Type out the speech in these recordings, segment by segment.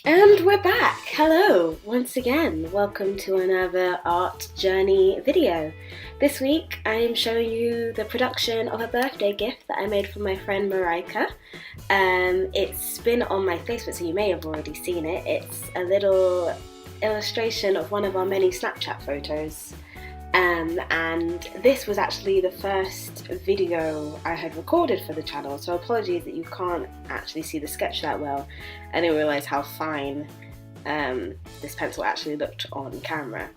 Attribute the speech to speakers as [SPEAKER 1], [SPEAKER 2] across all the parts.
[SPEAKER 1] And we're back! Hello, once again. Welcome to another art journey video. This week I am showing you the production of a birthday gift that I made for my friend Mareike. It's been on my Facebook, so you may have already seen it. It's a little illustration of one of our many Snapchat photos. And this was actually the first video I had recorded for the channel, so apologies that you can't actually see the sketch that well. I didn't realise how fine this pencil actually looked on camera.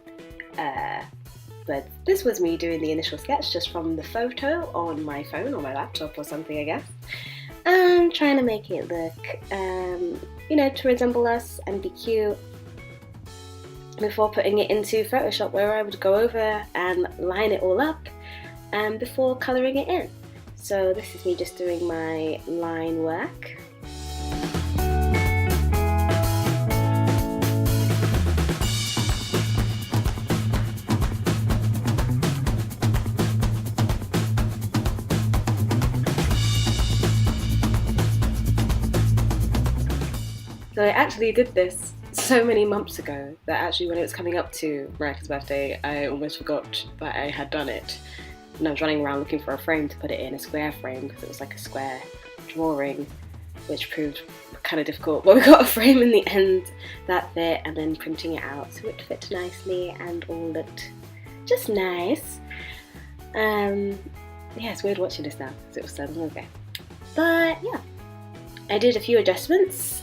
[SPEAKER 1] But this was me doing the initial sketch just from the photo on my phone or my laptop or something, I guess. Trying to make it look, to resemble us and be cute, before putting it into Photoshop, where I would go over and line it all up before colouring it in. So this is me just doing my line work. So I actually did this so many months ago that actually when it was coming up to Mareike's birthday, I almost forgot that I had done it. And I was running around looking for a frame to put it in, a square frame, because it was like a square drawing, which proved kind of difficult. But we got a frame in the end that fit, and then printing it out so it fit nicely and all looked just nice. Yeah, it's weird watching this now because it was so long ago. But yeah, I did a few adjustments,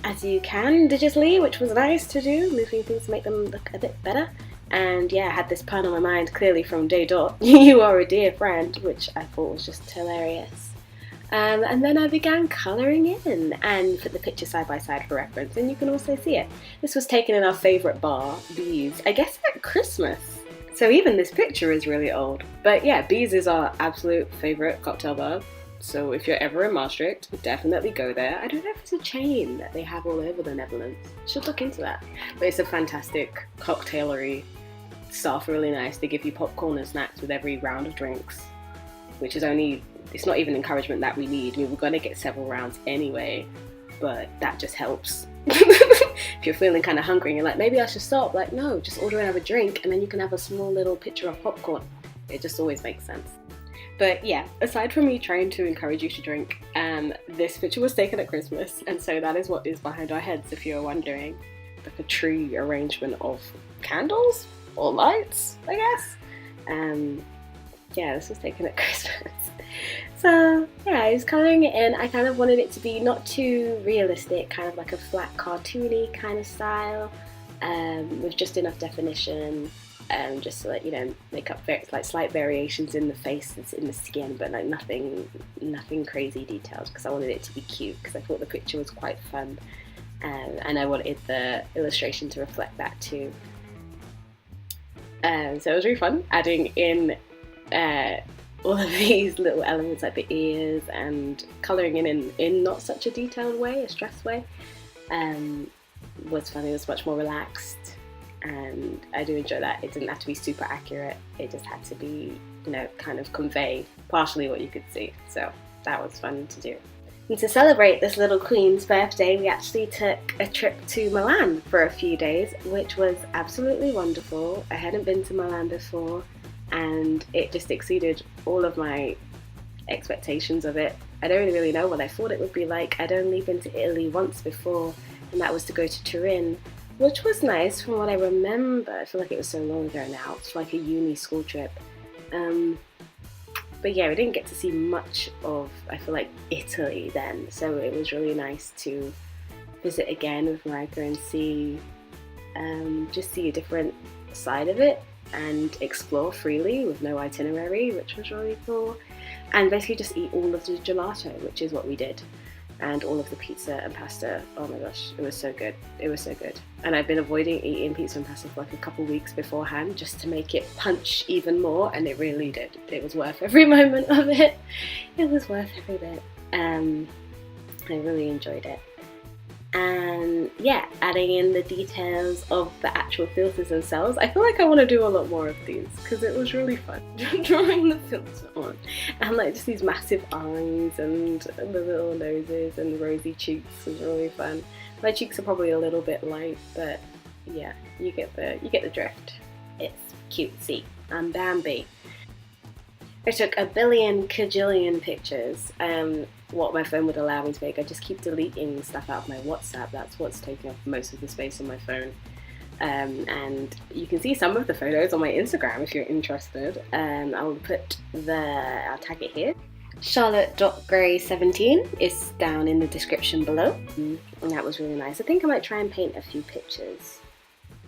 [SPEAKER 1] as you can digitally, which was nice to do, moving things to make them look a bit better. And yeah, I had this pun on my mind clearly from day dot, you are a dear friend, which I thought was just hilarious. And then I began colouring in and put the picture side by side for reference, and you can also see it. This was taken in our favourite bar, Bees, I guess at Christmas. So even this picture is really old. But yeah, Bees is our absolute favourite cocktail bar. So if you're ever in Maastricht, definitely go there. I don't know if it's a chain that they have all over the Netherlands. Should look into that. But it's a fantastic cocktailery. Staff are really nice. They give you popcorn and snacks with every round of drinks, which is it's not even encouragement that we need. I mean, we're going to get several rounds anyway, but that just helps. If you're feeling kind of hungry and you're like, maybe I should stop, like, no, just order another drink and then you can have a small little pitcher of popcorn. It just always makes sense. But yeah, aside from me trying to encourage you to drink, this picture was taken at Christmas, and so that is what is behind our heads, if you're wondering. Like a tree arrangement of candles or lights, I guess. Yeah, this was taken at Christmas. So yeah, I was colouring it in. I kind of wanted it to be not too realistic, kind of like a flat cartoony kind of style, with just enough definition. Just to make up like slight variations in the face and in the skin, but like nothing crazy detailed, because I wanted it to be cute, because I thought the picture was quite fun, and I wanted the illustration to reflect that too. So it was really fun adding in all of these little elements like the ears and colouring in not such a detailed way, a stressed way. Was fun. It was much more relaxed. And I do enjoy that. It didn't have to be super accurate, it just had to be, kind of convey partially what you could see. So that was fun to do. And to celebrate this little queen's birthday, we actually took a trip to Milan for a few days, which was absolutely wonderful. I hadn't been to Milan before, and it just exceeded all of my expectations of it. I don't really know what I thought it would be like. I'd only been to Italy once before, and that was to go to Turin, which was nice from what I remember. I feel like it was so long ago now. It's like a uni school trip. But yeah, we didn't get to see much of, I feel like, Italy then. So it was really nice to visit again with Mareike and just see a different side of it and explore freely with no itinerary, which was really cool. And basically just eat all of the gelato, which is what we did. And all of the pizza and pasta. Oh my gosh, it was so good. It was so good. And I've been avoiding eating pizza and pasta for like a couple weeks beforehand just to make it punch even more, and it really did. It was worth every moment of it. It was worth every bit. I really enjoyed it. and yeah, adding in the details of the actual filters themselves. I feel like I want to do a lot more of these because it was really fun drawing the filter on, and like just these massive eyes and the little noses and rosy cheeks was really fun. My cheeks are probably a little bit light, but yeah, you get the drift. It's cutesy and Bambi. I took a billion kajillion pictures, what my phone would allow me to make. I just keep deleting stuff out of my WhatsApp. That's what's taking up most of the space on my phone. And you can see some of the photos on my Instagram if you're interested. I'll tag it here. Charlotte.gray17 is down in the description below. And that was really nice. I think I might try and paint a few pictures.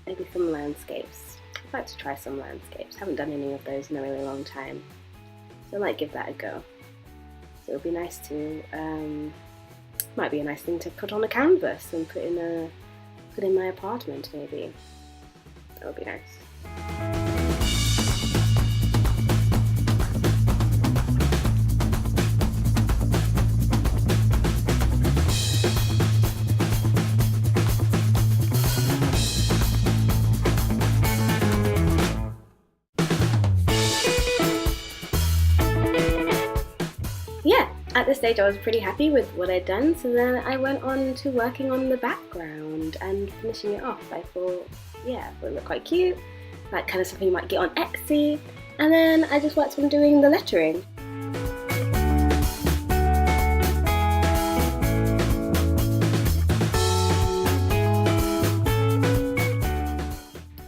[SPEAKER 1] Maybe some landscapes. I'd like to try some landscapes. Haven't done any of those in a really long time. So I might give that a go. So it'll be nice to, might be a nice thing to put on a canvas and put in my apartment maybe. That would be nice. Yeah, at this stage I was pretty happy with what I'd done, so then I went on to working on the background and finishing it off. I thought, yeah, it would look quite cute, like kind of something you might get on Etsy, and then I just worked on doing the lettering.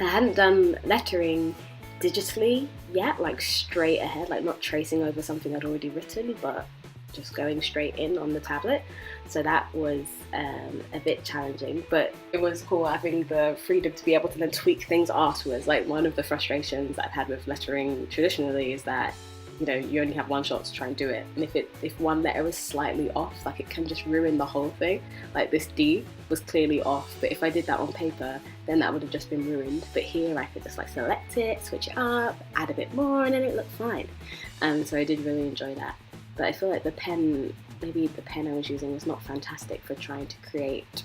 [SPEAKER 1] I hadn't done lettering digitally yet, like straight ahead, like not tracing over something I'd already written, but just going straight in on the tablet. So that was a bit challenging, but it was cool having the freedom to be able to then tweak things afterwards. Like one of the frustrations I've had with lettering traditionally is that, you know, you only have one shot to try and do it, and if one letter is slightly off, like it can just ruin the whole thing. Like this D was clearly off, but if I did that on paper, then that would have just been ruined. But here I could just like select it, switch it up, add a bit more, and then it looked fine. So I did really enjoy that. But I feel like the pen, maybe the pen I was using was not fantastic for trying to create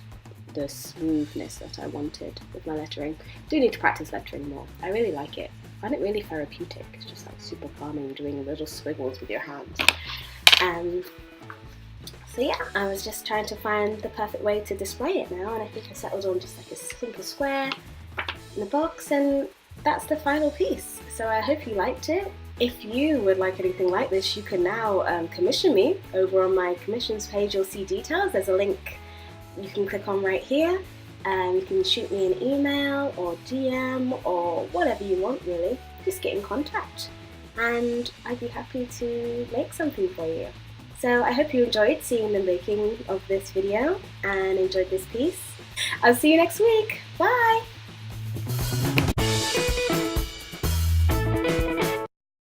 [SPEAKER 1] the smoothness that I wanted with my lettering. I do need to practice lettering more. I really like it. I find it really therapeutic. It's just like super calming doing little squiggles with your hands. So yeah, I was just trying to find the perfect way to display it now, and I think I settled on just like a simple square in the box, and that's the final piece. So I hope you liked it. If you would like anything like this, you can now commission me. Over on my commissions page, you'll see details. There's a link you can click on right here. You can shoot me an email or DM or whatever you want, really. Just get in contact and I'd be happy to make something for you. So I hope you enjoyed seeing the making of this video and enjoyed this piece. I'll see you next week. Bye!